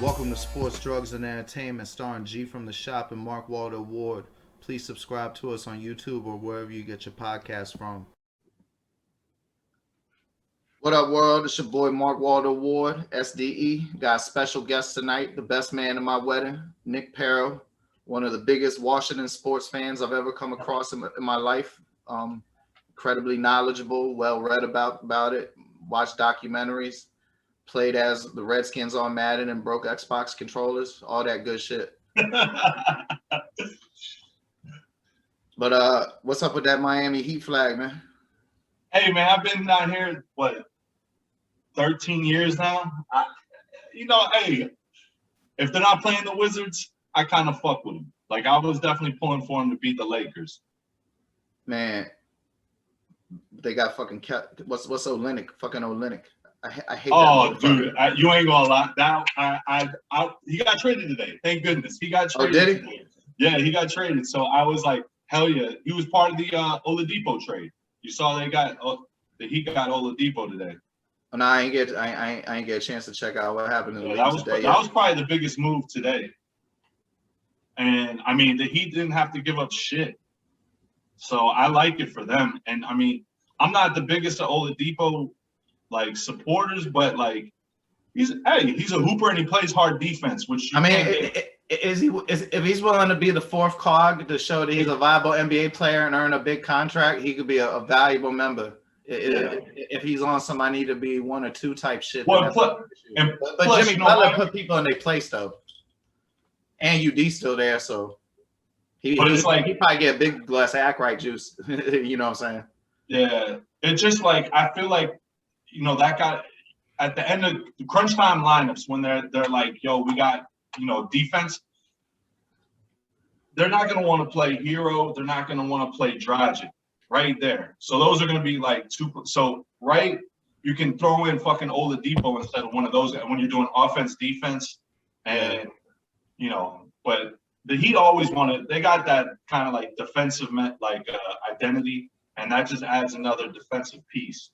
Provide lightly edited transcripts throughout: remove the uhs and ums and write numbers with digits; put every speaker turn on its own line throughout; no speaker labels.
Welcome to Sports, Drugs, and Entertainment, starring G from the Shop and Mark Walter Ward. Please subscribe to us on YouTube or wherever you get your podcasts from. What up, world? It's your boy Mark Walter Ward, SDE. Got a special guest tonight, the best man in my wedding, Nick Parrow, one of the biggest Washington sports fans I've ever come across in my life. Incredibly knowledgeable, well read about it, watched documentaries. Played as the Redskins on Madden and broke Xbox controllers, all that good shit. But what's up with that Miami Heat flag, man?
Hey, man, I've been down here, 13 years now? Hey, if they're not playing the Wizards, I kind of fuck with them. Like, I was definitely pulling for them to beat the Lakers.
Man, they got fucking kept. What's Olynyk? Fucking Olynyk. I hate that.
Oh, dude, you ain't gonna lie. He got traded today. Thank goodness. He got traded.
Oh, did he?
Today. Yeah, he got traded. So I was like, hell yeah. He was part of the Oladipo trade. You saw he got Oladipo today.
Oh, no, I ain't get a chance to check out what happened in the league today.
That was probably the biggest move today. And I mean, the Heat didn't have to give up shit. So I like it for them. And I mean, I'm not the biggest of Oladipo supporters, but he's a hooper and he plays hard defense, which
if he's willing to be the fourth cog to show that he's a viable NBA player and earn a big contract, he could be a valuable member. If he's on some I need to be one or two type shit. But Jimmy Butler put people in their place though, and UD still there, so he probably get a big glass of Ackright juice. You know what I'm saying?
Yeah, it's just I feel like. That guy at the end of the crunch time lineups when they're like, yo, we got, defense. They're not going to want to play Hero. They're not going to want to play Dragic right there. So those are going to be two. So, right, you can throw in fucking Oladipo instead of one of those when you're doing offense, defense. And, but the Heat always they got that kind of defensive identity. And that just adds another defensive piece.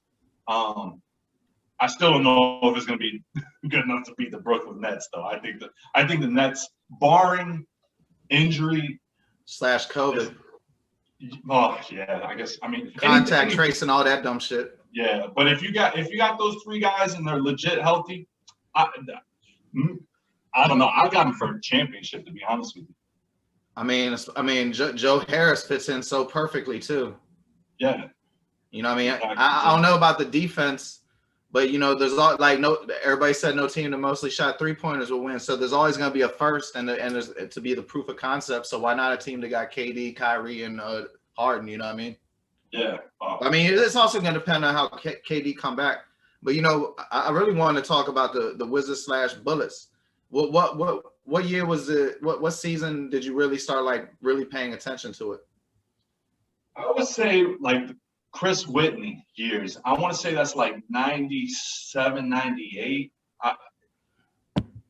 I still don't know if it's going to be good enough to beat the Brooklyn Nets, though. I think the Nets, barring injury
/ COVID.
Oh yeah, I guess. I mean,
contact tracing, all that dumb shit.
Yeah, but if you got those three guys and they're legit healthy, I don't know. I got them for a championship, to be honest with you.
I mean, Joe Harris fits in so perfectly too.
Yeah.
You know what I mean? Exactly. I don't know about the defense, but there's everybody said no team that mostly shot 3-pointers will win. So there's always going to be a first and there's to be the proof of concept. So why not a team that got KD, Kyrie, and Harden? You know what I mean?
Yeah.
I mean, it's also going to depend on how KD come back. But I really want to talk about the Wizards / Bullets. What year was it? What season did you really start really paying attention to it?
I would say Chris Whitney years. I want to say that's 97, 98.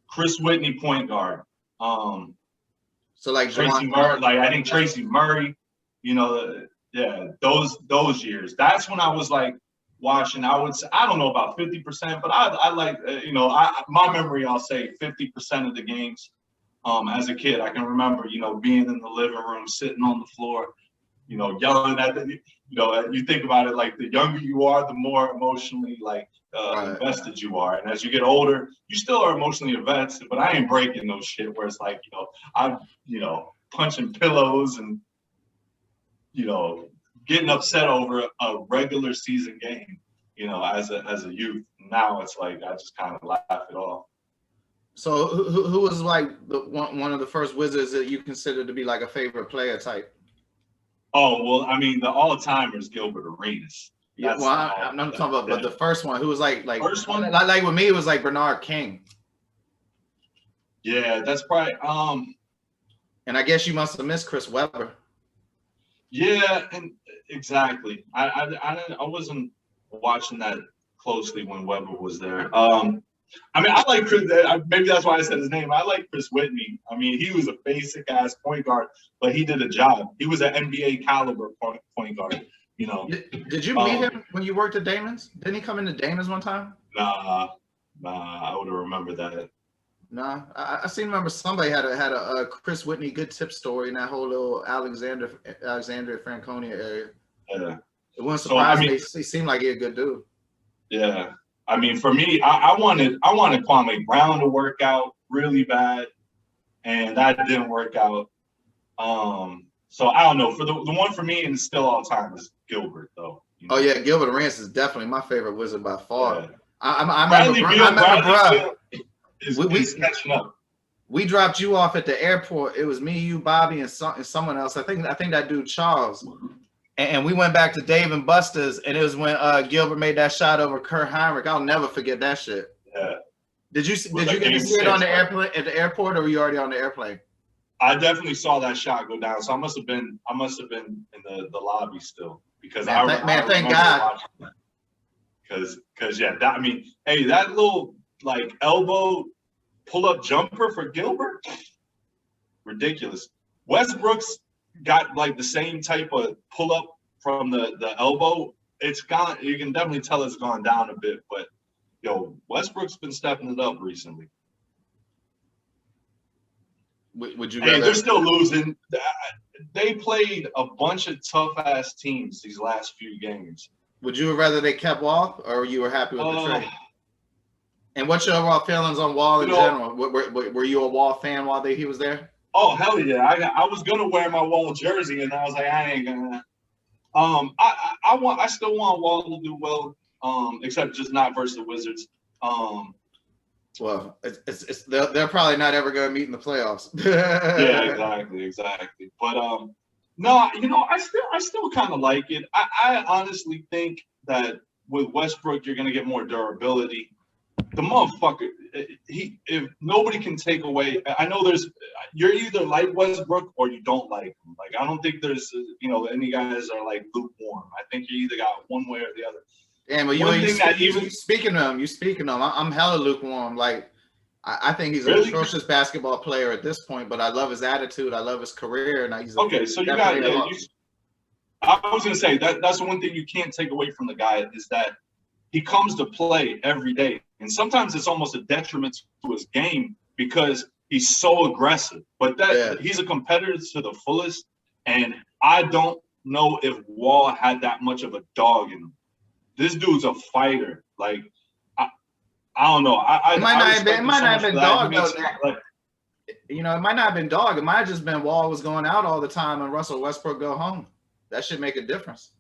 Chris Whitney point guard.
So
Tracy Murray, I think Tracy Murray, those years. That's when I was watching. I would say, I don't know about 50%, but I my memory, I'll say 50% of the games. As a kid, I can remember, being in the living room, sitting on the floor, yelling at you think about it, the younger you are, the more emotionally invested you are. And as you get older, you still are emotionally invested, but I ain't breaking no shit where it's I'm, punching pillows and, getting upset over a regular season game, as a youth. Now it's I just kind of laugh it off.
So who was one of the first Wizards that you consider to be a favorite player type?
Oh, well, I mean, the all-timers, Gilbert Arenas.
Yeah, well, I'm not talking about, but the first one, who was
first one?
With me, it was Bernard King.
Yeah, that's probably,
and I guess you must have missed Chris Webber.
Yeah, and exactly. I wasn't watching that closely when Webber was there. I mean, I like Chris. Maybe that's why I said his name. I like Chris Whitney. I mean, he was a basic ass point guard, but he did a job. He was an NBA caliber point guard.
Did you meet him when you worked at Damon's? Didn't he come into Damon's one time?
Nah, I would have remembered that.
Nah, I seem to remember somebody had a Chris Whitney good tip story in that whole little Alexandria Franconia area.
Yeah.
It wouldn't
So I
surprise me.
mean,
He seemed like he a good dude.
yeah. I mean, for me, I wanted Kwame Brown to work out really bad, and that didn't work out. So I don't know. For the one for me and still all time is Gilbert though. You know?
Oh yeah, Gilbert Arenas is definitely my favorite Wizard by far.
Yeah.
I remember,
is catching up.
We dropped you off at the airport. It was me, you, Bobby, and someone else. I think that dude Charles. And we went back to Dave and Buster's, and it was when Gilbert made that shot over Kurt Heinrich. I'll never forget that shit.
Yeah.
Did you get to see it on the airplane at the airport, or were you already on the airplane?
I definitely saw that shot go down, so I must have been in the lobby still because
thank God.
Because yeah, I mean, hey, that little like elbow pull up jumper for Gilbert, ridiculous. Westbrook's got like the same type of pull up from the elbow. It's gone. You can definitely tell it's gone down a bit, but yo, Westbrook's been stepping it up recently.
Would you?
Hey, they're still losing. They played a bunch of tough ass teams these last few games.
Would you rather they kept Wall, or you were happy with the trade? And what's your overall feelings on Wall in general? Were you a Wall fan while he was there?
Oh hell yeah! I was gonna wear my Wall jersey, and I was like, I ain't gonna. I still want Wall to do well. Except just not versus the Wizards.
Well, they're probably not ever going to meet in the playoffs.
Yeah, exactly. But no, you know, I still kind of like it. I honestly think that with Westbrook, you're going to get more durability. The motherfucker, if nobody can take away, I know you're either like Westbrook or you don't like him. Like, I don't think there's, any guys are like lukewarm. I think you either got one way or the other.
Damn, but you speaking of him, I'm hella lukewarm. Like, I think he's an atrocious basketball player at this point, but I love his attitude. I love his career. And he's
okay. So you got. I was gonna say that's the one thing you can't take away from the guy is that he comes to play every day, and sometimes it's almost a detriment to his game because he's so aggressive. But he's a competitor to the fullest, and I don't know if Wall had that much of a dog in him. This dude's a fighter. Like, I don't know. It might not have been dog, though.
It might not have been dog. It might have just been Wall was going out all the time and Russell Westbrook go home. That should make a difference.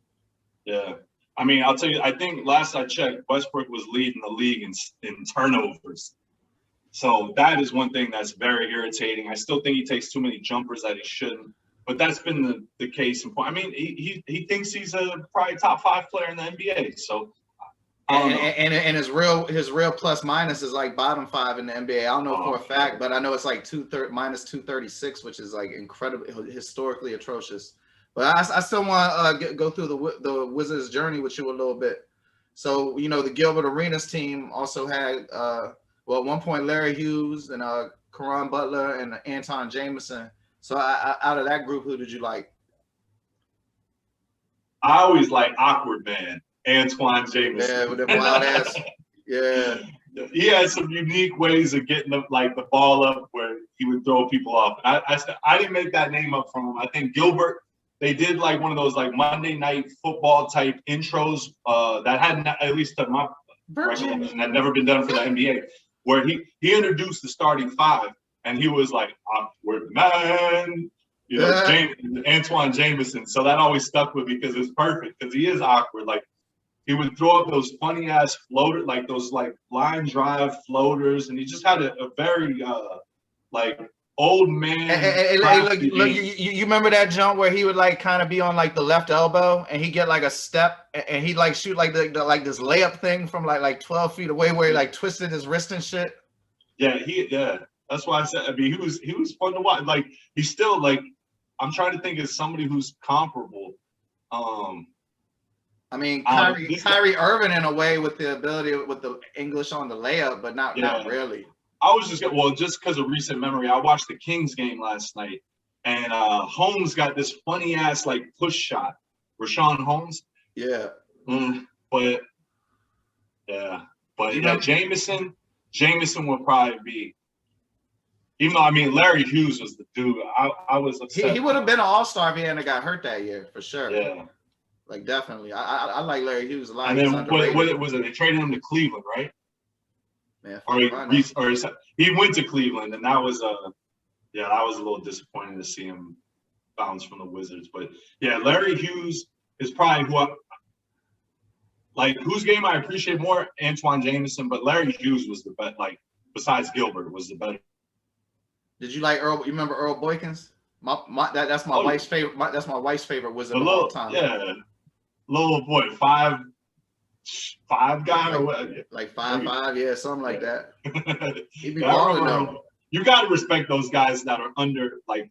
Yeah. I mean, I'll tell you, I think last I checked, Westbrook was leading the league in turnovers. So that is one thing that's very irritating. I still think he takes too many jumpers that he shouldn't. But that's been the case. I mean, he thinks he's a probably top 5 player in the NBA. So,
and his real plus minus is like bottom 5 in the NBA. I don't know for a fact, but I know it's like minus 236, which is like incredibly historically atrocious. But I still want to go through the Wizards' journey with you a little bit. So the Gilbert Arenas team also had at one point Larry Hughes and Caron Butler and Anton Jameson. So out of that group, who did you like?
I always like awkward man, Antoine Jameson.
Yeah, with the wild ass. Yeah.
He had some unique ways of getting the ball up where he would throw people off. I didn't make that name up from him. I think Gilbert, they did like one of those like Monday Night Football type intros that hadn't, at least to my recollection, had never been done for the NBA, where he introduced the starting 5. And he was like, awkward man, Antoine Jameson. So that always stuck with me because it's perfect because he is awkward. Like, he would throw up those funny ass floaters, like those like line drive floaters. And he just had a very like old man.
Look, you remember that jump where he would like kind of be on like the left elbow and he get like a step and he'd like shoot like like this layup thing from like 12 feet away where he like twisted his wrist and shit.
Yeah. That's why I said. I mean, he was fun to watch. Like, he's still like. I'm trying to think of somebody who's comparable.
I mean, Kyrie Irving in a way with the ability with the English on the layup, but not really.
I was just because of recent memory. I watched the Kings game last night, and Holmes got this funny ass like push shot. Rashawn Holmes.
Yeah.
But Jameson would probably be. Even though, I mean, Larry Hughes was the dude. I was upset.
He would have been an all-star if he hadn't got hurt that year, for sure.
Yeah.
Like, definitely. I like Larry Hughes a lot.
And then what was it? They traded him to Cleveland, right?
Man,
or he went to Cleveland, and that was that was a little disappointing to see him bounce from the Wizards. But yeah, Larry Hughes is probably whose game I appreciate more, Antoine Jameson, but Larry Hughes was the best. Like, besides Gilbert, was the better.
Did you like Earl? You remember Earl Boykins? That's my wife's favorite. That's my wife's favorite Wizard of all time.
Yeah, little boy, five guy or what?
Like 5'5", yeah, something like that. He'd be
Yeah,
balling though.
You got to respect those guys that are under like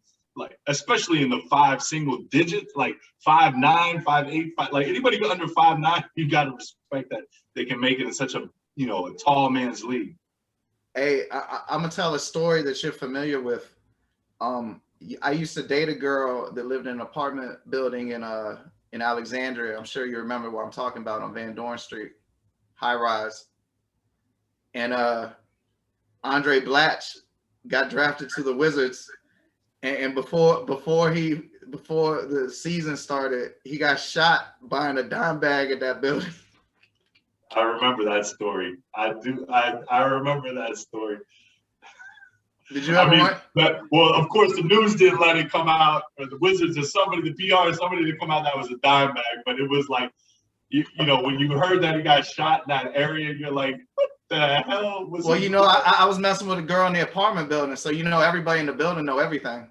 especially in the 5 single digits, like 5'9", 5'8", like anybody under 5'9", you got to respect that they can make it in such a a tall man's league.
Hey, I'm gonna tell a story that you're familiar with. I used to date a girl that lived in an apartment building in Alexandria. I'm sure you remember what I'm talking about, on Van Dorn Street, high rise. And Andre Blatch got drafted to the Wizards, and before the season started, he got shot buying a dime bag at that building.
I remember that story. I remember that story.
Did you ever?
Well, of course, the news didn't let it come out, or the Wizards, or somebody, the PR, somebody to come out that was a dime bag. But it was like, when you heard that he got shot in that area, you're like, what the hell was?
Well, I was messing with a girl in the apartment building, so everybody in the building know everything.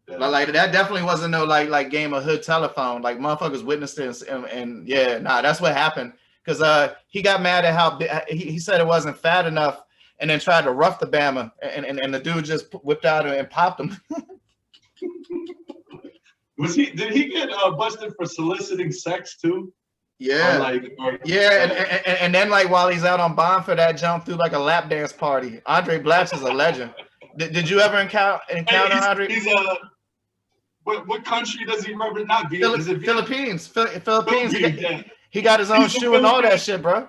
Yeah. But like that definitely wasn't no like game of hood telephone. Like, motherfuckers witnessed this, and yeah, that's what happened. Because he got mad at how he said it wasn't fat enough, and then tried to rough the Bama, and the dude just whipped out and popped him.
Did he get busted for soliciting sex too?
Yeah. And then like while he's out on bond for that, jump through like a lap dance party. Andre Blatch is a legend. Did you ever encounter Andre?
He's what country does he represent? Not
Philippines. Philippines. He got his own shoe and all that shit, bro.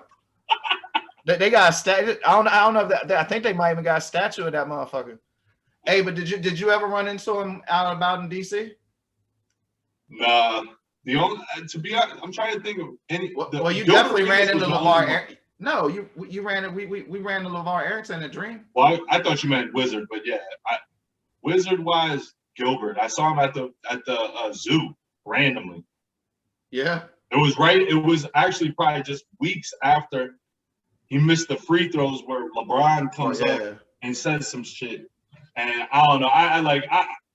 They got a statue. I don't know if I think they might even got a statue of that motherfucker. Hey, but did you ever run into him out and about in DC?
Nah. To be honest, I'm trying to think of any.
Well, you definitely ran into LeVar. No, you ran. We ran into LeVar Arrington at Dream.
Well, I thought you meant Wizard, but yeah, Wizard wise, Gilbert. I saw him at the zoo randomly.
Yeah.
It was actually probably just weeks after he missed the free throws where LeBron comes up and says some shit. And I don't know.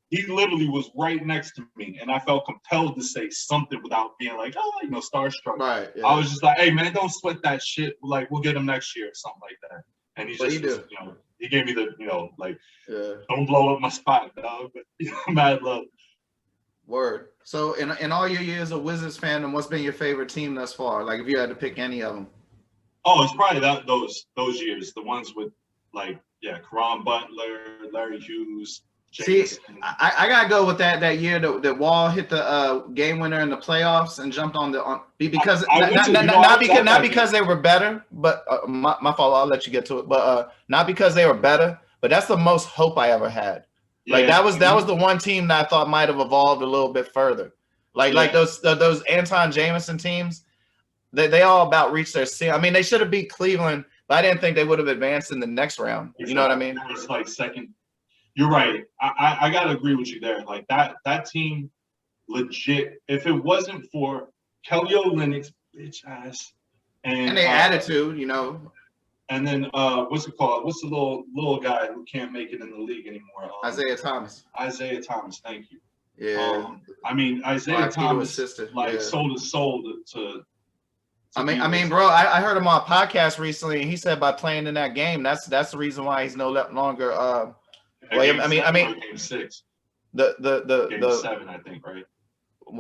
He literally was right next to me, and I felt compelled to say something without being like, starstruck.
Right. Yeah.
I was just like, hey man, don't sweat that shit. Like, we'll get him next year or something like that. And he gave me the, don't blow up my spot, dog. But mad love.
Word. So in all your years of Wizards fandom, what's been your favorite team thus far? Like, if you had to pick any of them.
Oh, it's probably those years, the ones with Caron Butler, Larry Hughes.
See, I gotta go with that year that Wall hit the game winner in the playoffs and jumped because not because they were better, but my fault. I'll let you get to it, but not because they were better, but that's the most hope I ever had. Like that was the one team that I thought might have evolved a little bit further. Like those Anton Jameson teams, they all about reached their ceiling. I mean, they should have beat Cleveland, but I didn't think they would have advanced in the next round. You know what I mean?
It was like second. You're right. I gotta agree with you there. Like that team, legit. If it wasn't for Kelly Olynyk's bitch ass and
their attitude,
and then what's it called? What's the little guy who can't make it in the league anymore?
Isaiah Thomas.
Isaiah Thomas. Thank you.
Yeah.
I mean, Isaiah Thomas sold his soul to
I mean, bro, I heard him on a podcast recently, and he said by playing in that game, that's the reason why he's no longer.
Game 6.
The
7, I think, right?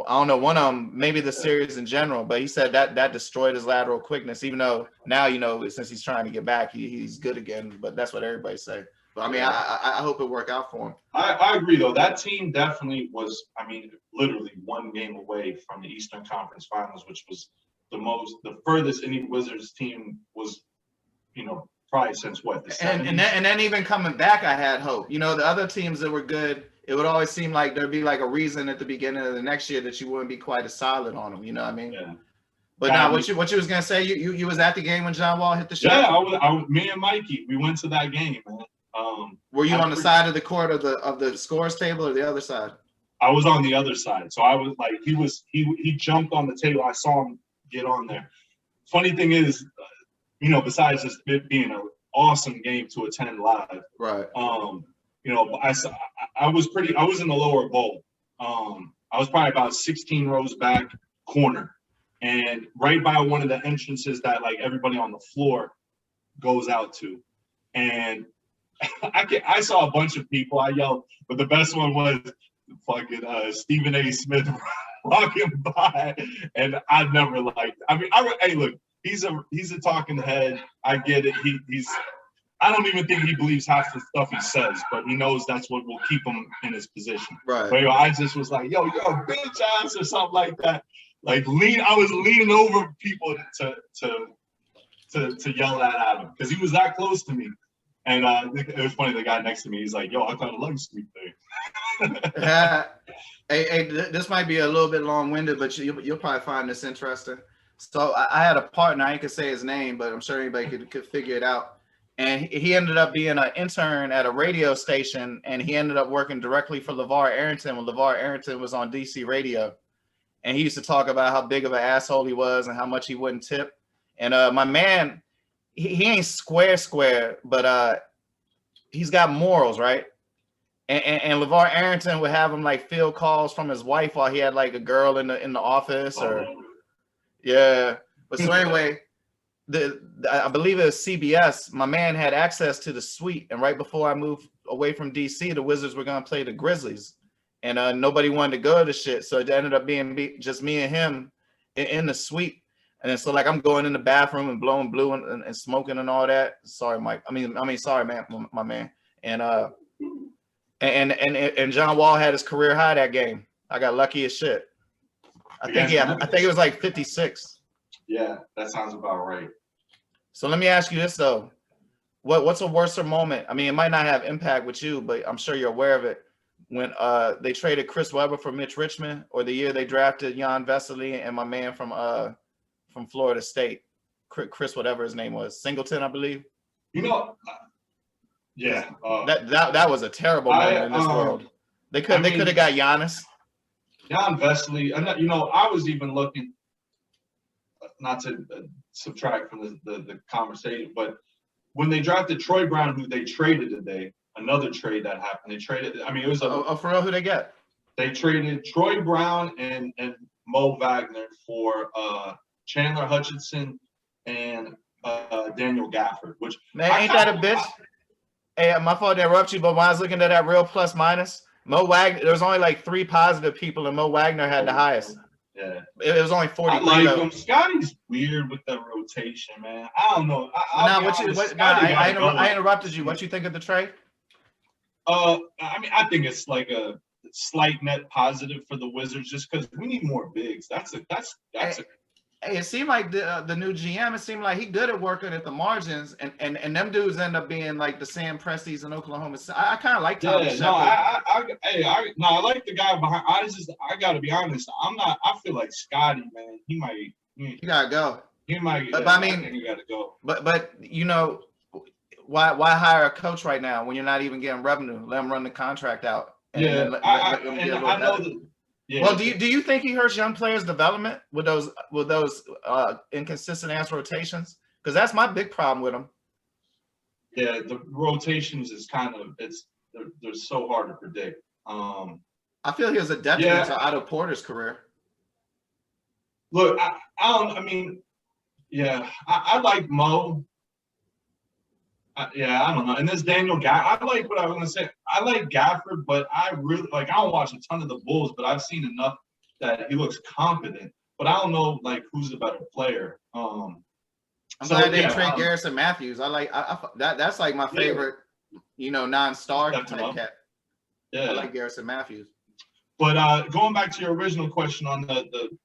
I don't know, one of them, maybe the series in general, but he said that destroyed his lateral quickness. Even though now since he's trying to get back, he's good again. But that's what everybody say. But I mean, I hope it work out for him.
I agree though. That team definitely was. I mean, literally one game away from the Eastern Conference Finals, which was the furthest any Wizards team was, probably since what the 70s.
And then even coming back, I had hope. You know, the other teams that were good, it would always seem like there'd be like a reason at the beginning of the next year that you wouldn't be quite as solid on them. You know what I mean?
Yeah.
But now, what you was gonna say? You was at the game when John Wall hit the shot?
Yeah, I was. Me and Mikey, we went to that game, man.
Were you on the side of the court of the scores table or the other side?
I was on the other side, so I was like, he jumped on the table. I saw him get on there. Funny thing is, you know, besides just it being an awesome game to attend live,
right?
You know, I was in the lower bowl. I was probably about 16 rows back corner, and right by one of the entrances that like everybody on the floor goes out to, and I saw a bunch of people. I yelled, but the best one was fucking Stephen A. Smith walking by, and I never liked. I mean, hey, look, he's a talking head. I get it. I don't even think he believes half the stuff he says, but he knows that's what will keep him in his position.
Right.
But I just was like, yo, you're a bitch ass or something like that. Like I was leaning over people to yell that at him because he was that close to me. And it was funny. The guy next to me, he's like, "Yo, I kind of like Sweet Thing."
Hey, this might be a little bit long-winded, but you'll probably find this interesting. So I had a partner. I ain't gonna say his name, but I'm sure anybody could figure it out. And he ended up being an intern at a radio station, and he ended up working directly for LeVar Arrington when LeVar Arrington was on DC radio. And he used to talk about how big of an asshole he was and how much he wouldn't tip. And my man, he ain't square, but he's got morals, right? And LeVar Arrington would have him like field calls from his wife while he had like a girl in the office, or yeah. But so anyway, I believe it was CBS. My man had access to the suite, and right before I moved away from DC, the Wizards were gonna play the Grizzlies, and nobody wanted to go to shit, so it ended up being just me and him in the suite. And then so like I'm going in the bathroom and blowing blue and smoking and all that. Sorry, Mike. I mean, sorry, man, my man. And John Wall had his career high that game. I got lucky as shit. I think it was like 56.
Yeah, that sounds about right.
So let me ask you this though. What's a worser moment? I mean, it might not have impact with you, but I'm sure you're aware of it. When they traded Chris Webber for Mitch Richmond, or the year they drafted Jan Vesely and my man from Florida State, Chris, whatever his name was, Singleton, I believe.
You know, yeah.
That was a terrible moment in this world. They could have got Giannis.
Jan Vesely, and you know, I was even looking, not to subtract from the conversation, but when they drafted Troy Brown, who they traded today, another trade that happened. They traded. I mean, it was
for real. Who they get?
They traded Troy Brown and Mo Wagner for Chandler Hutchinson and Daniel Gafford. Which
man, ain't that a bitch? Hey, my fault to interrupt you, but when I was looking at that real plus minus, Mo Wagner, there was only like 3 positive people, and Mo Wagner had the highest.
Yeah,
it was only 40.
I like him. Scotty's weird with the rotation, man. I don't know. I
interrupted you. What you think of the trade?
I mean, I think it's like a slight net positive for the Wizards, just because we need more bigs. That's a.
Hey, it seemed like the new GM. It seemed like he good at working at the margins, and them dudes end up being like the Sam Presties in Oklahoma. I kind of like Tommy Shepard.
I like the guy behind. I gotta be honest. I feel like Scotty, man. He
gotta go.
He might.
But I mean,
he gotta go.
But you know, why hire a coach right now when you're not even getting revenue? Let him run the contract out.
And I know that. Yeah.
Well, do you think he hurts young players' development with those inconsistent ass rotations? Because that's my big problem with him.
Yeah, the rotations is kind of they're so hard to predict.
I feel he was a detriment to Otto Porter's career.
Look, I like Mo. I don't know. And this Daniel Gafford, I like what I was going to say. I like Gafford, but I really I don't watch a ton of the Bulls, but I've seen enough that he looks competent. But I don't know who's the better player.
I'm glad they trade Garrison Matthews. I like that's like my favorite, non-star type cat.
Yeah,
I like Garrison Matthews.
But going back to your original question on the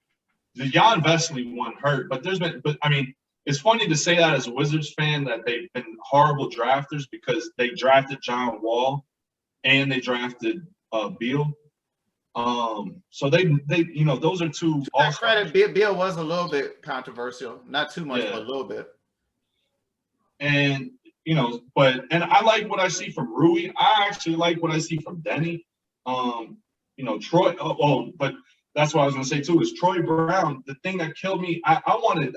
Jan Vesely one hurt, but it's funny to say that as a Wizards fan that they've been horrible drafters because they drafted John Wall and they drafted Beal. So they those are two.
That credit, Beal was a little bit controversial, not too much, but a little bit.
And and I like what I see from Rui. I actually like what I see from Denny. Troy. But that's what I was gonna say too. Is Troy Brown? The thing that killed me. I wanted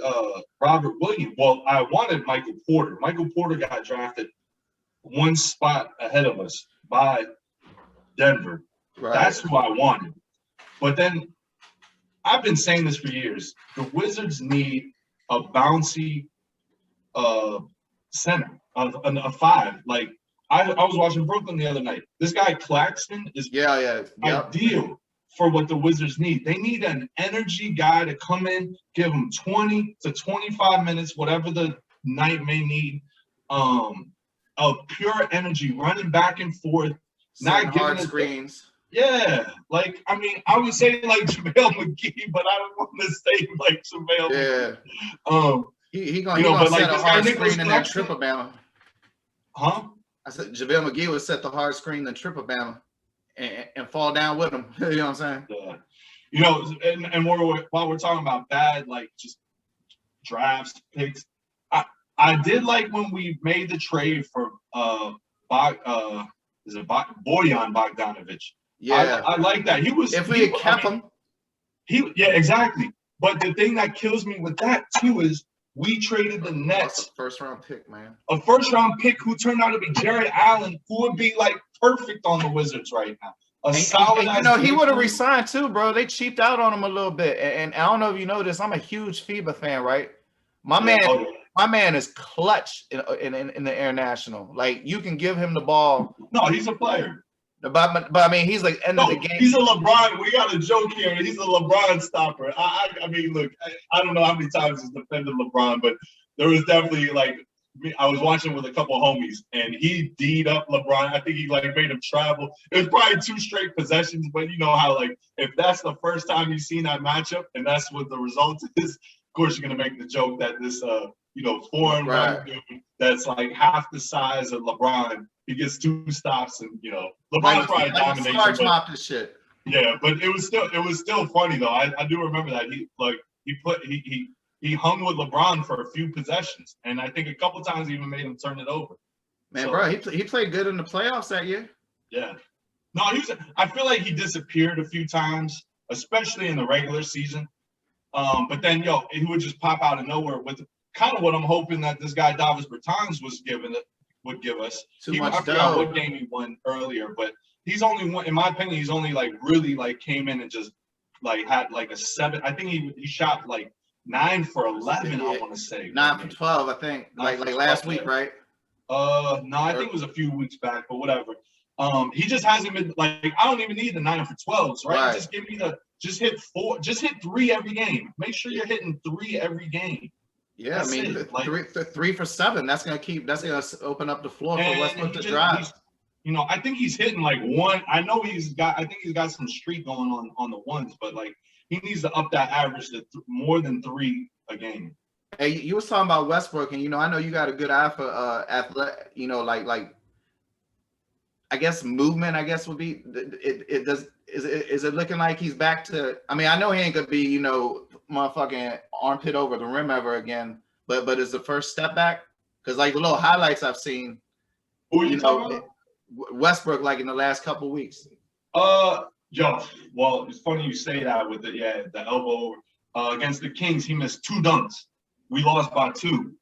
Robert Williams. Well, I wanted Michael Porter. Michael Porter got drafted one spot ahead of us by Denver. Right. That's who I wanted. But then I've been saying this for years. The Wizards need a bouncy center, a five. Like I was watching Brooklyn the other night. This guy Claxton is ideal for what the Wizards need. They need an energy guy to come in, give them 20 to 25 minutes, whatever the night may need, of pure energy, running back and forth, not giving
screens.
Yeah, like I would say like JaVale McGee, but I don't want to say like JaVale.
Yeah. He gonna set a hard screen in that triple Bama.
Huh?
I said JaVale McGee would set the hard screen in triple Bama and fall down with him. You know what I'm saying?
Yeah. And while we're talking about bad, like just drafts, picks, I did like when we made the trade for Bojan Bogdanovic.
Yeah,
I like that. He was.
If we had kept him,
exactly. But the thing that kills me with that too is we traded the Nets.
That's a first-round pick, man.
A first-round pick who turned out to be Jared Allen, who would be like perfect on the Wizards right now. Solid.
He would have resigned too, bro. They cheaped out on him a little bit. And I don't know if you know this. I'm a huge FIBA fan, right? My man is clutch in the international. Like you can give him the ball.
No, he's a player.
But I mean, he's like end of the game.
He's a LeBron. We got a joke here. He's a LeBron stopper. I mean, look, I don't know how many times he's defended LeBron, but there was definitely like I was watching with a couple homies, and he D'd up LeBron. I think he like made him travel. It was probably 2 straight possessions, but you know how like if that's the first time you've seen that matchup, and that's what the result is. Of course, you're gonna make the joke that this foreign dude that's like half the size of LeBron. He gets 2 stops, and LeBron probably dominates.
This shit.
Yeah, but it was still funny though. I do remember that he hung with LeBron for a few possessions, and I think a couple times he even made him turn it over.
Man, bro, he played good in the playoffs that year.
Yeah, no, I feel like he disappeared a few times, especially in the regular season. But then he would just pop out of nowhere with kind of what I'm hoping that this guy Davis Bertans would give us. I forgot what game he won earlier, but he's only one, in my opinion, he's only like really like came in and just like had like a 7. I think he shot like 9 for 11. I want to say
9 for 12. I think like last week, right?
No, I think it was a few weeks back, but whatever. He just hasn't been like I don't even need the 9 for 12s, right? Just give me just hit 4, just hit 3 every game. Make sure you're hitting 3 every game.
Yeah, that's 3 for 7. That's gonna open up the floor for Westbrook to drive.
I think he's hitting like 1. I know he's got some streak going on the ones, but like he needs to up that average to more than 3 a game.
Hey, you was talking about Westbrook, and I know you got a good eye for athletic. Like I guess movement. I guess would be it does. Is it looking like he's back to? I mean, I know he ain't gonna be motherfucking armpit over the rim ever again. But is the first step back? Because like the little highlights I've seen,
who are you talking about?
Westbrook, like in the last couple of weeks.
Well, it's funny you say that with the elbow against the Kings. He missed 2 dunks. We lost by 2.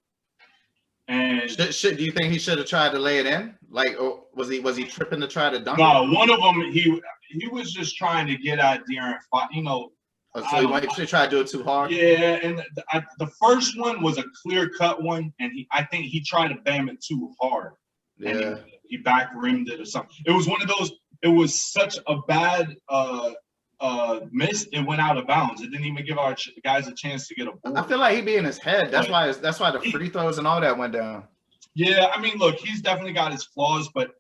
And
do you think he should have tried to lay it in? Like, or was he tripping to try to dunk?
No, one of them he was just trying to get at De'Aaron Fox.
So he might try to do it too hard.
Yeah, and the first one was a clear-cut one, and I think he tried to bam it too hard.
Yeah,
and he back rimmed it or something. It was one of those. It was such a bad miss. It went out of bounds. It didn't even give our guys a chance to get a board.
I feel like he'd be in his head. That's why the free throws and all that went down.
Yeah, I mean, look, he's definitely got his flaws, but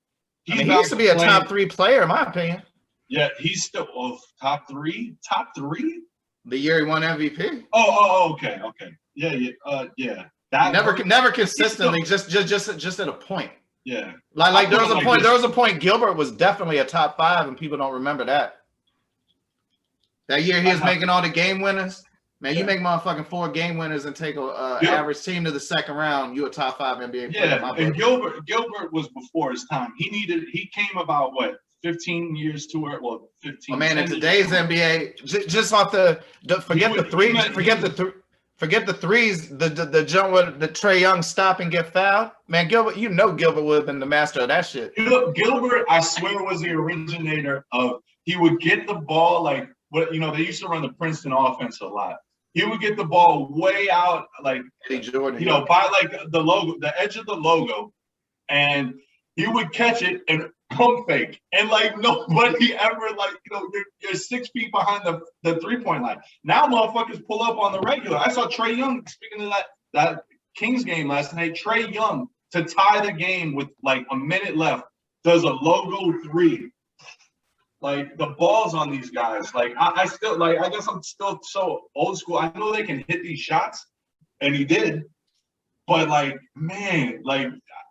he used to be a top 3 player, in my opinion.
Yeah, he's still top 3. Top 3.
The year he won MVP.
Oh, okay. Yeah. That
never consistently, just at a point.
Yeah.
Like there was a point Gilbert was definitely a top 5 and people don't remember that. That year he was making all the game winners. Man, you make motherfucking 4 game winners and take a average team to the second round, you a top 5 NBA player.
Yeah, and Gilbert was before his time. He came about what, 15 years to where, well, 15.
Oh man, in today's NBA, just off forget the threes, the jump with the Trae Young stop and get fouled. Man, Gilbert would have been the master of that shit.
Gilbert, I swear, was the originator of, he would get the ball like, what, they used to run the Princeton offense a lot. He would get the ball way out, like,
Eddie Jordan,
by like the edge of the logo, and he would catch it and pump fake, and like nobody ever, like, you're 6 feet behind the 3-point line. Now motherfuckers pull up on the regular. I saw Trae Young, speaking of that Kings game last night, Trae Young, to tie the game with like a minute left, does a logo 3. Like, the balls on these guys, like, I still, like, I guess I'm still so old school. I know they can hit these shots, and he did, but like, man, like,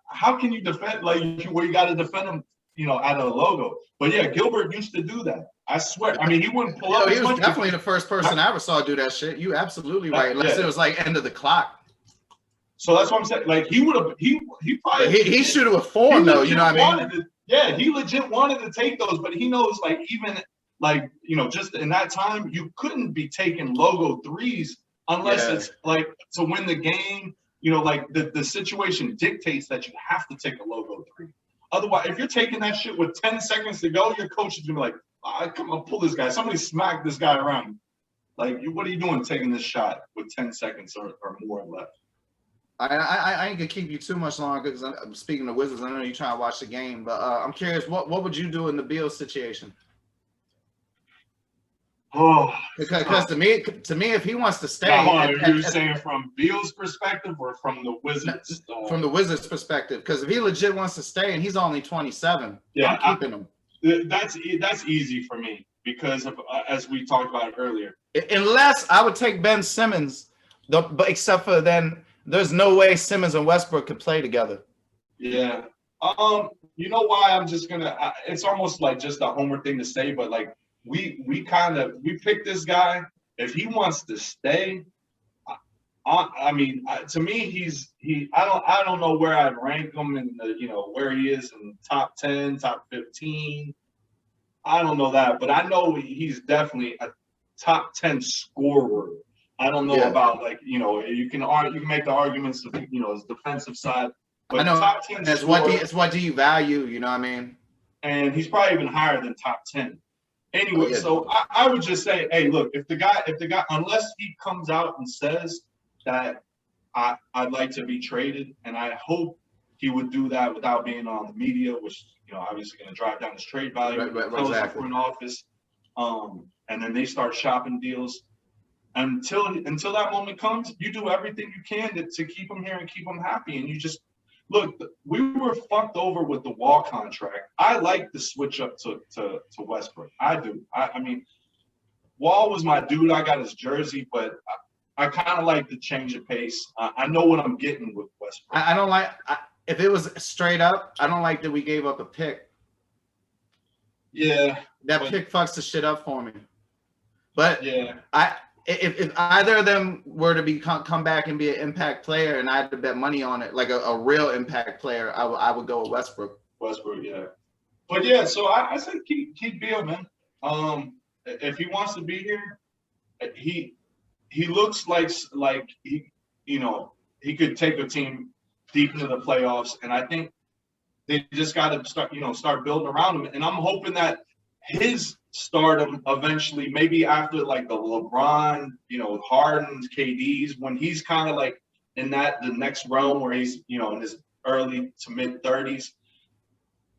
how can you defend, like, where you got to defend them, out of a logo? But yeah, Gilbert used to do that. I swear. I mean, he wouldn't pull up.
He was definitely the first person I ever saw do that shit. You absolutely right. Unless it was like end of the clock.
So that's what I'm saying. Like, he would have, he probably,
he should have formed though. You know what I mean?
Yeah, he legit wanted to take those, but he knows, like, even like, just in that time, you couldn't be taking logo 3s unless it's like to win the game. Like the situation dictates that you have to take a logo 3. Otherwise, if you're taking that shit with 10 seconds to go, your coach is gonna be like, come on, pull this guy. Somebody smack this guy around. Like, what are you doing taking this shot with 10 seconds or more left?
I ain't gonna keep you too much longer because I'm speaking of Wizards. I know you're trying to watch the game, but I'm curious, what would you do in the Beal situation?
Oh,
because to me, if he wants to stay,
you're saying from Beal's perspective or from the Wizards?
From the Wizards' perspective, because if he legit wants to stay and he's only 27, I'm keeping him.
That's easy for me because of as we talked about earlier.
Unless I would take Ben Simmons, but except for then. There's no way Simmons and Westbrook could play together.
Yeah. You know why I'm just gonna? It's almost like just a homer thing to say, but like we picked this guy. If he wants to stay, I mean, to me, I don't know where I'd rank him in the, where he is in top 10, top 15. I don't know that, but I know he's definitely a top 10 scorer. I don't know about, like, you can make the arguments of, his defensive side. But
I know
top 10
it's what do you value, you know what I mean?
And he's probably even higher than top 10. Anyway, so I would just say, hey, look, if the guy, unless he comes out and says that I'd like to be traded, and I hope he would do that without being on the media, which, obviously going to drive down his trade value.
Exactly.
Front office, and then they start shopping deals. Until that moment comes, you do everything you can to keep him here and keep him happy. And you just look. We were fucked over with the Wall contract. I like the switch up to Westbrook. I do. I mean, Wall was my dude. I got his jersey, but I kind of like the change of pace. I know what I'm getting with Westbrook.
I don't like if it was straight up. I don't like that we gave up a pick.
Yeah,
that pick fucks the shit up for me. But
yeah,
If either of them were to come back and be an impact player, and I had to bet money on it, like a real impact player, I would go with Westbrook.
Yeah. But yeah, so I said keep Beal, man. If he wants to be here, he looks like he could take a team deep into the playoffs, and I think they just got to start building around him. And I'm hoping that his stardom eventually, maybe after like the LeBron, Harden, KD's, when he's kind of like in the next realm where he's, in his early to mid 30s,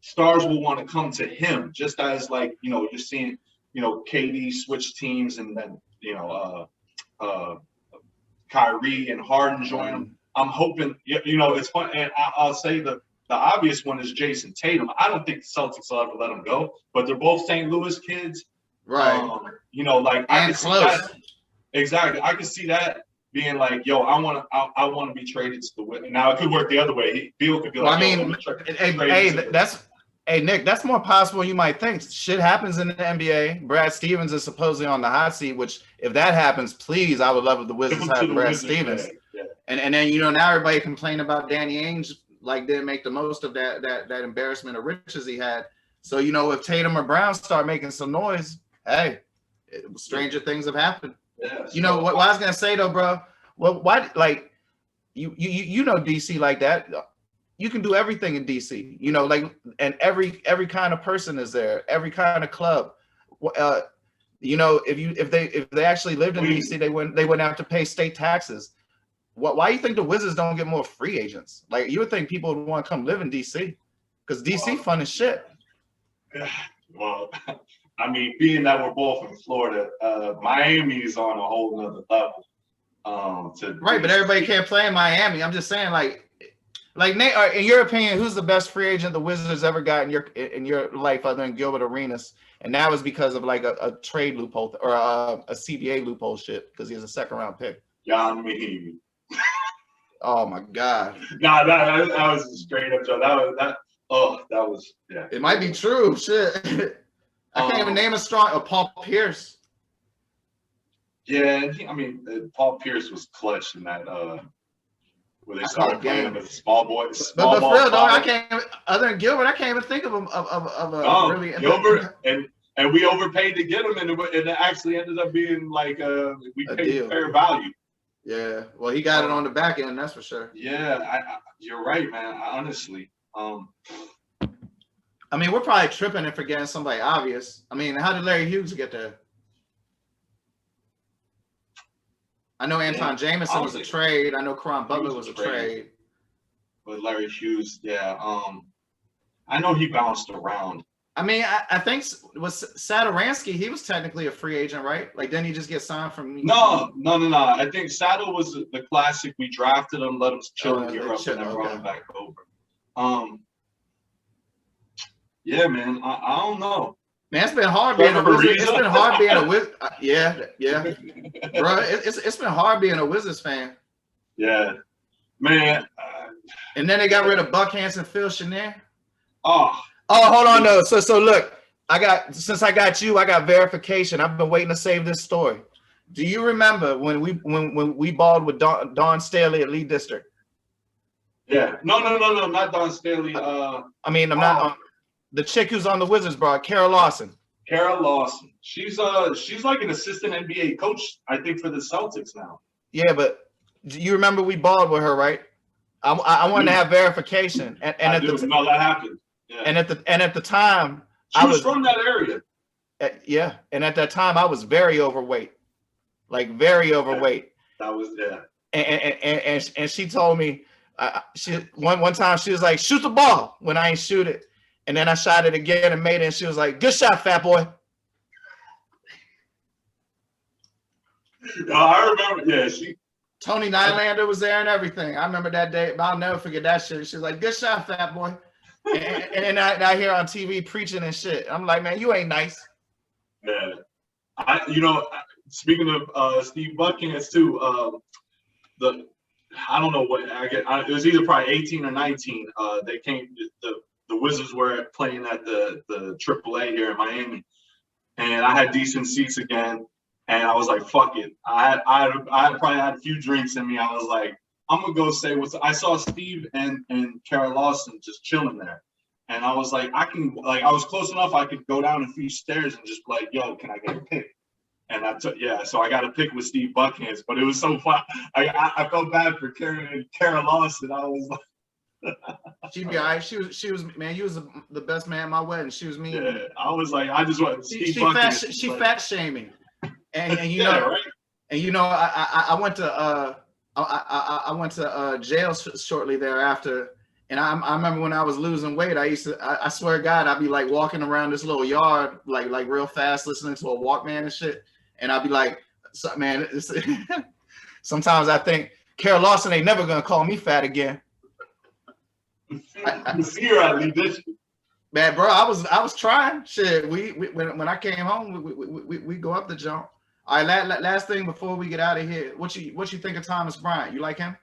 stars will want to come to him, just as like, you're seeing, KD switch teams and then, Kyrie and Harden join him. I'm hoping, it's fun. And I'll say the obvious one is Jason Tatum. I don't think the Celtics will ever let him go, but they're both St. Louis kids.
Right.
Like, I can see
close.
that. Exactly. I can see that being like, yo, I want to be traded to the Wizards. Now it could work the other way. Beal could be like,
hey, Nick, that's more possible than you might think. Shit happens in the NBA. Brad Stevens is supposedly on the hot seat, which if that happens, please, I would love if the Wizards have Brad Stevens.
Yeah.
And then, you know, now everybody complain about Danny Ainge, like didn't make the most of that embarrassment of riches he had. So, you know, if Tatum or Brown start making some noise, hey, stranger things have happened.
Yeah,
you know what I was gonna say though, bro? Well, why, like, you know DC like that. You can do everything in DC, you know, like, and every kind of person is there, every kind of club. You know, if they actually lived in DC, they wouldn't have to pay state taxes. Why do you think the Wizards don't get more free agents? Like, you would think people would want to come live in DC because DC fun as shit.
Well, I mean, being that we're both in Florida, Miami is on a whole nother level.
Right, but everybody can't play in Miami. I'm just saying, like Nate, in your opinion, who's the best free agent the Wizards ever got in your life other than Gilbert Arenas? And that was because of like a trade loophole or a CBA loophole shit because he was a second round pick.
Jan Mahimi.
Oh my God.
Nah, that was a straight up joke. That was yeah.
It might be true. Shit. I can't even name a strong Paul Pierce.
Yeah, I mean Paul Pierce was clutch in that where they started playing him as a small boy.
But for real though, I can't. Other than Gilbert, I can't even think of him really.
Gilbert and we overpaid to get him, and it actually ended up being like we paid fair value.
Yeah, well, he got it on the back end, that's for sure.
Yeah, you're right, man. Honestly,
I mean, we're probably tripping and forgetting somebody obvious. I mean, how did Larry Hughes get there? I know Anton Jameson was a trade. I know Caron Butler was a trade.
But Larry Hughes, yeah. I know he bounced around.
I mean, I think was Satoransky. He was technically a free agent, right? Like, didn't he just get signed from?
No. I think Sato was the classic. We drafted him, let him chill in Europe, and then brought him back over. Yeah, man. I don't know.
Man, it's been hard being a Wizard. It's been hard being a Wizard. Yeah, bro. It's been hard being a Wizards fan.
Yeah, man.
And then they got rid of Buck Hansen, Phil Chenier.
Oh,
hold on, no. So look, since I got you, I got verification. I've been waiting to save this story. Do you remember when we balled with Don Staley at Lee District?
Yeah. No, not Don Staley.
I mean, I'm not the chick who's on the Wizards, bro, Kara Lawson.
Kara Lawson. She's like an assistant NBA coach, I think, for the Celtics now.
Yeah, but you remember we balled with her, right? I wanted to have verification, and
no, that happened. Yeah.
And at the time,
she was from that area.
Yeah, and at that time, I was very overweight, like very overweight.
That was
And she told me, one time she was like, "Shoot the ball," when I ain't shoot it, and then I shot it again and made it. And she was like, "Good shot, fat boy."
I remember. Yeah,
Tony Nylander was there and everything. I remember that day. I'll never forget that shit. She was like, "Good shot, fat boy." and I hear on TV preaching and shit. I'm like, man, you ain't nice.
Yeah, speaking of Steve Buckhands too. I don't know what it was either probably 18 or 19. They came. The Wizards were playing at the AAA here in Miami, and I had decent seats again. And I was like, fuck it. I probably had a few drinks in me. I was like, I'm gonna go say I saw Steve and Kara Lawson just chilling there. And I was like, I was close enough I could go down a few stairs and just be like, yo, can I get a pic? And so I got a pic with Steve Buckhands, but it was so fun. I felt bad for Kara Lawson. I was like
she'd be all right. She was man, you was the best man at my wedding. She was mean.
Yeah, I was like, I just want Steve Buckhands.
She fat shaming. And you know, right? And you know, I went to jail shortly thereafter, and I remember when I was losing weight, I swear to God, I'd be like walking around this little yard like real fast, listening to a Walkman and shit, and I'd be like, man, sometimes I think Kara Lawson ain't never gonna call me fat again. Man, bro, I was trying. Shit, when I came home, we go up the jump. All right, last thing before we get out of here. What you think of Thomas Bryant? You like him?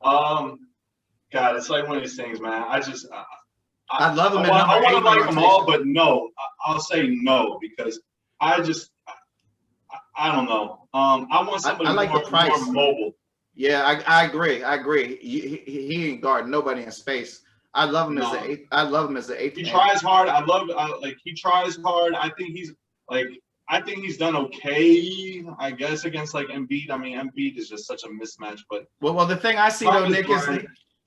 God, it's like one of these things, man.
I love him.
I want to like them all, but no, I'll say no because I don't know. I want somebody
I like the price.
more mobile.
Yeah, I agree. He ain't guarding nobody in space. I love him as the eighth. I love him as the eighth.
He tries hard. He tries hard. I think he's done okay, I guess, against like Embiid. I mean, Embiid is just such a mismatch. But
well, the thing I see though, Nick, is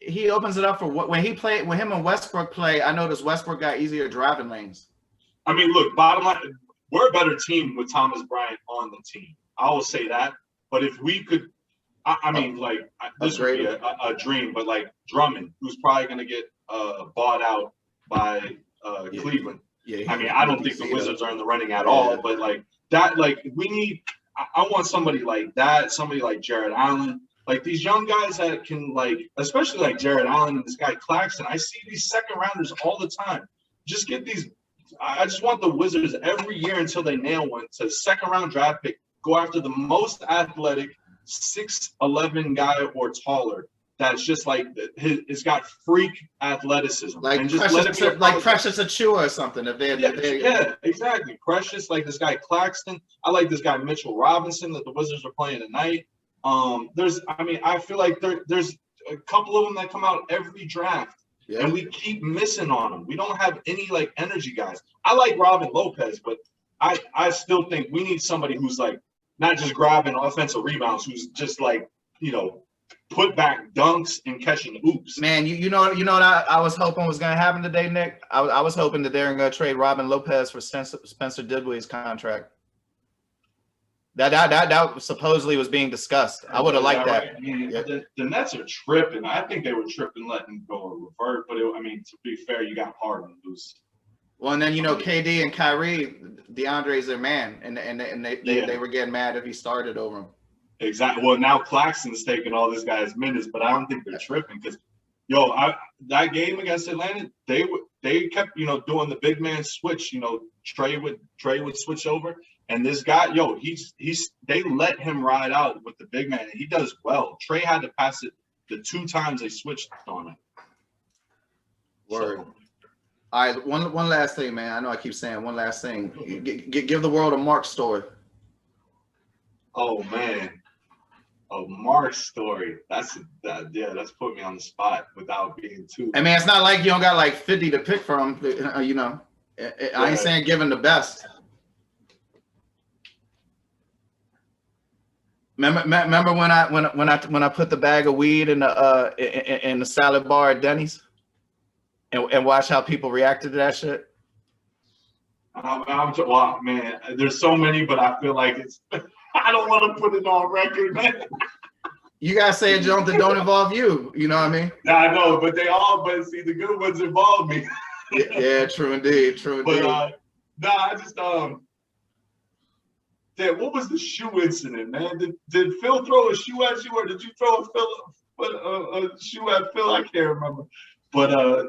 he opens it up for when him and Westbrook play. I noticed Westbrook got easier driving lanes.
I mean, look, bottom line, we're a better team with Thomas Bryant on the team. I will say that. But if we could, I mean, like this would be a dream. But like Drummond, who's probably going to get bought out by Cleveland.
Yeah,
I mean, I don't think the Wizards are in the running at all. But like that, like we need. I want somebody like that. Somebody like Jared Allen. Like these young guys that can like, especially like Jared Allen and this guy Claxton. I see these second rounders all the time. Just get these. I just want the Wizards every year until they nail one to second round draft pick. Go after the most athletic 6'11" guy or taller. That's just like it's got freak athleticism.
Like
and just
Precious Achua or something.
Yeah, exactly. Precious, like this guy Claxton. I like this guy Mitchell Robinson that the Wizards are playing tonight. I feel like there's a couple of them that come out every draft, and we keep missing on them. We don't have any like energy guys. I like Robin Lopez, but I still think we need somebody who's like not just grabbing offensive rebounds, who's just like put back dunks and catching oops.
Man, you know what I was hoping was going to happen today, Nick. I was hoping that they're going to trade Robin Lopez for Spencer Dinwiddie's contract. That supposedly was being discussed. I would have liked that.
Right? I mean, the Nets are tripping. I think they were tripping letting go revert, but to be fair, you got Harden who's.
Well, and then KD and Kyrie, DeAndre's their man, and they were getting mad if he started over him.
Exactly. Well, now Claxton's taking all this guy's minutes, but I don't think they're tripping because, that game against Atlanta, they kept doing the big man switch. Trey would switch over, and this guy, they let him ride out with the big man. And he does well. Trey had to pass it the 2 times they switched on him.
Word. So, all right, one last thing, man. I know I keep saying one last thing. Give the world a Mark story.
Oh man. A Mark story. That's put me on the spot without being too.
I mean, it's not like you don't got like 50 to pick from. I ain't saying giving the best. Remember when I put the bag of weed in the salad bar at Denny's, and watch how people reacted to that shit.
Well, man, there's so many, but I feel like it's. I don't want to put it on record, man.
You gotta say a joke that don't involve you. You know what I mean?
Yeah, I know, but see, the good ones involve me.
Yeah, true indeed.
But I just What was the shoe incident, man? Did Phil throw a shoe at you, or did you throw a shoe at Phil? I can't remember, but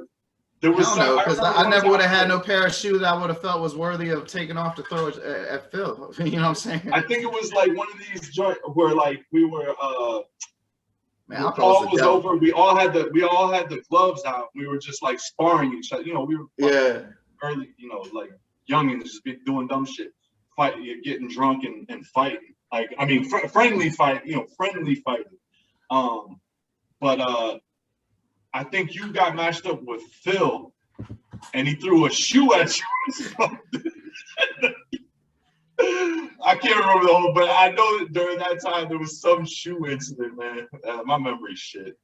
there was.
I don't know, because I never would have had no pair of shoes I would have felt was worthy of taking off to throw it at Phil. You know what I'm saying?
I think it was like one of these joints where like we were.
Man,
the call was over. We all had the gloves out. We were just like sparring each other. We were early. Like youngins just be doing dumb shit, getting drunk and fighting. Like friendly fight. Friendly fighting. But I think you got matched up with Phil, and he threw a shoe at you. I can't remember the whole, but I know that during that time there was some shoe incident, man. My memory's shit.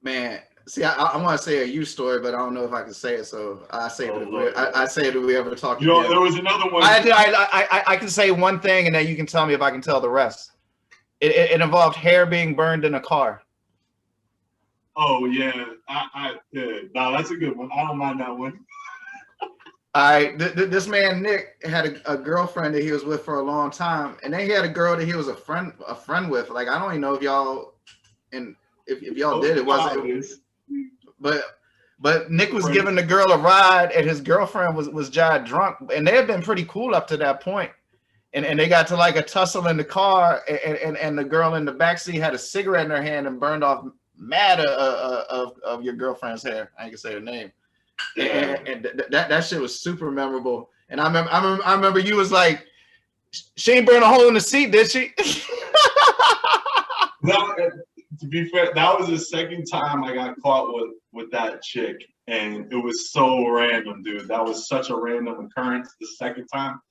Man, see, I want to say a you story, but I don't know if I can say it, so I say it. I say it if we ever talk.
There was another one.
I can say one thing, and then you can tell me if I can tell the rest. It involved hair being burned in a car.
Oh yeah, no, that's a good one. I don't mind that one.
This man Nick had a girlfriend that he was with for a long time, and then he had a girl that he was a friend with. Like I don't even know if y'all did it wasn't, but But Nick was giving the girl a ride, and his girlfriend was jive drunk, and they had been pretty cool up to that point. And they got to like a tussle in the car, and the girl in the backseat had a cigarette in her hand and burned off mad of your girlfriend's hair. I ain't gonna say her name. And that shit was super memorable. And I remember you was like, she ain't burn a hole in the seat, did she?
No, to be fair, that was the second time I got caught with that chick, and it was so random, dude. That was such a random occurrence. The second time.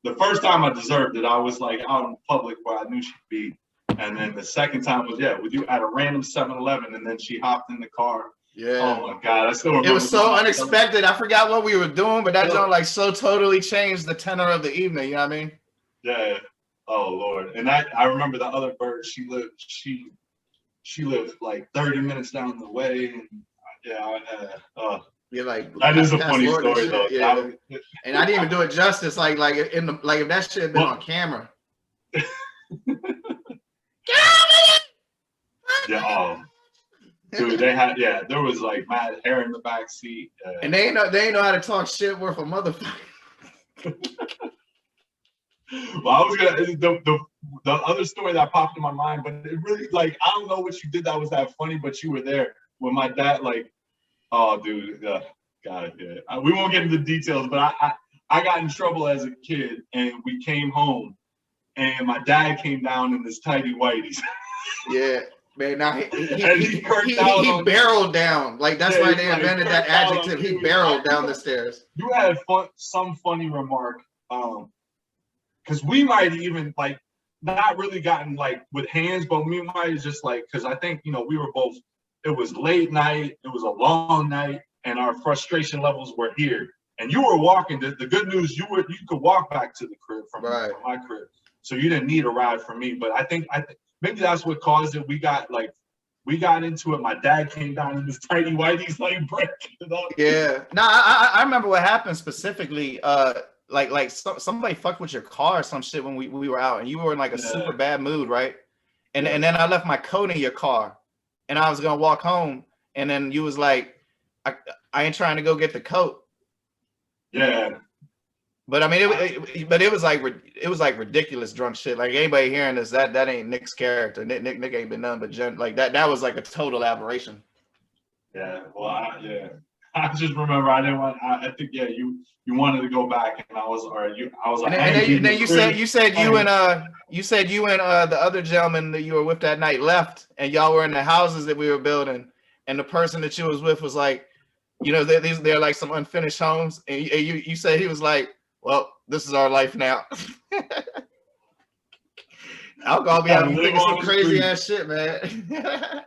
The first time I deserved it, I was like out in public where I knew she'd be. And then the second time was, with you at a random 7-Eleven, and then she hopped in the car. Yeah. Oh my God. I still remember.
It was so unexpected. I forgot what we were doing, but that joint like so totally changed the tenor of the evening. You know what I mean?
Yeah. Oh Lord. And I remember the other bird, she lived like 30 minutes down the way. And
you're like,
that is a funny story though.
Yeah. And I didn't even do it justice. Like if that shit had been on camera.
Yeah. Dude, there was like mad hair in the back seat.
And they ain't know how to talk shit worth a motherfucker.
Well, I was gonna the other story that popped in my mind, but it really like I don't know what you did that was that funny, but you were there when my dad like. Oh, dude, God, yeah. We won't get into details, but I got in trouble as a kid, and we came home, and my dad came down in this tighty whities.
Yeah, man. Now he barreled down. Like that's why they invented that adjective. He barreled down the stairs.
You had some funny remark, because we might even like not really gotten like with hands, but we might have just like because I think we were both. It was late night. It was a long night, and our frustration levels were here. And you were walking. The good news, you could walk back to the crib from my crib, so you didn't need a ride from me. But I think maybe that's what caused it. We got into it. My dad came down in this tighty whities like breaking it up.
Yeah. No, I remember what happened specifically. Like somebody fucked with your car or some shit when we were out, and you were in like a super bad mood, right? And then I left my coat in your car. And I was gonna walk home, and then you was like, "I ain't trying to go get the coat."
Yeah.
But I mean, it was like ridiculous drunk shit. Like anybody hearing this, that ain't Nick's character. Nick ain't been none but like that. That was like a total aberration.
Yeah. Well, I just remember I didn't want. I think you wanted to go back, and I was all right. I was like,
and then you said you and the other gentleman that you were with that night left, and y'all were in the houses that we were building, and the person that you was with was like, they're like some unfinished homes, and you said he was like, well, this is our life now. Alcohol be having me thinking some crazy ass shit, man.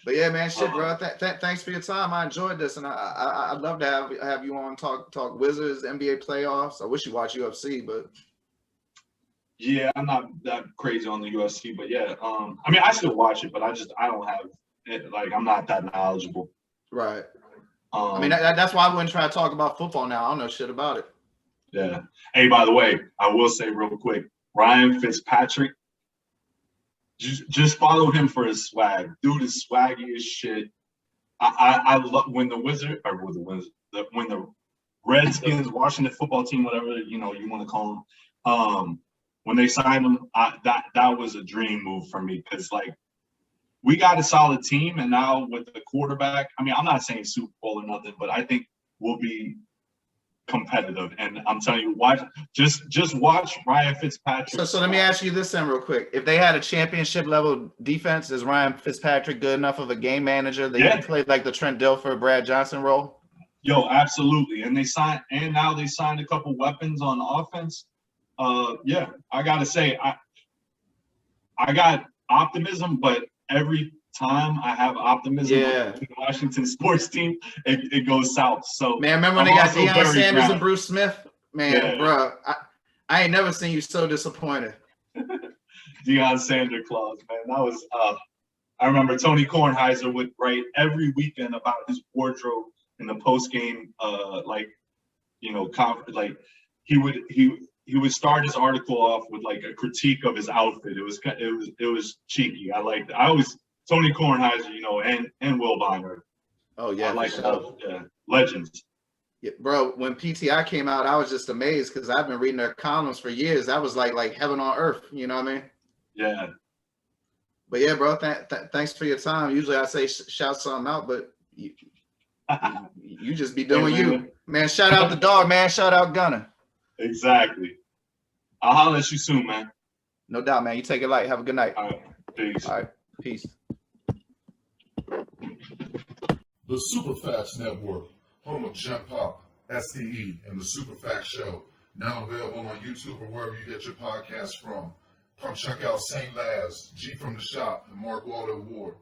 But yeah, man, shit, bro. Thanks for your time. I enjoyed this, and I'd love to have you on talk Wizards, NBA playoffs. I wish you watch UFC, but
yeah, I'm not that crazy on the UFC, but yeah, I mean, I still watch it, but I don't have it. Like, I'm not that knowledgeable.
Right. I mean, that's why I wouldn't try to talk about football now. I don't know shit about it.
Yeah. Hey, by the way, I will say real quick, Ryan Fitzpatrick. Just follow him for his swag. Dude is swaggy as shit. I love when the Redskins, Washington football team, whatever you want to call them, when they signed him, that was a dream move for me because like we got a solid team, and now with the quarterback, I mean, I'm not saying Super Bowl or nothing, but I think we'll be competitive. And I'm telling you, just watch Ryan Fitzpatrick.
So let me ask you this then real quick. If they had a championship level defense, is Ryan Fitzpatrick good enough of a game manager that he can play like the Trent Dilfer, Brad Johnson role?
Yo, absolutely. And now they signed a couple weapons on offense. Yeah, I gotta say, I got optimism, but every time I have optimism on the Washington sports team, it goes south. So
man, remember when they got Deion Sanders and Bruce Smith? Man, bro, I ain't never seen you so disappointed.
Deion Sanders clause, man. That was I remember Tony Kornheiser would write every weekend about his wardrobe in the post game he would start his article off with like a critique of his outfit. It was cheeky. I liked it. Tony Kornheiser, and Will Bonner,
Oh yeah,
I like
for
those. Yeah, legends.
Yeah, bro, when PTI came out, I was just amazed because I've been reading their columns for years. That was like heaven on earth. You know what I mean?
Yeah.
But yeah, bro, thanks for your time. Usually I say shout something out, but you just be doing you. Man, shout out the dog, man. Shout out Gunner.
Exactly. I'll holler at you soon, man.
No doubt, man. You take it light. Have a good night.
All right. Peace.
All right. Peace.
The Superfacts Network, home of Gen Pop, SDE, and the Superfacts Show, now available on YouTube or wherever you get your podcasts from. Come check out St. Laz, G from the Shop, and Mark Waldo Ward.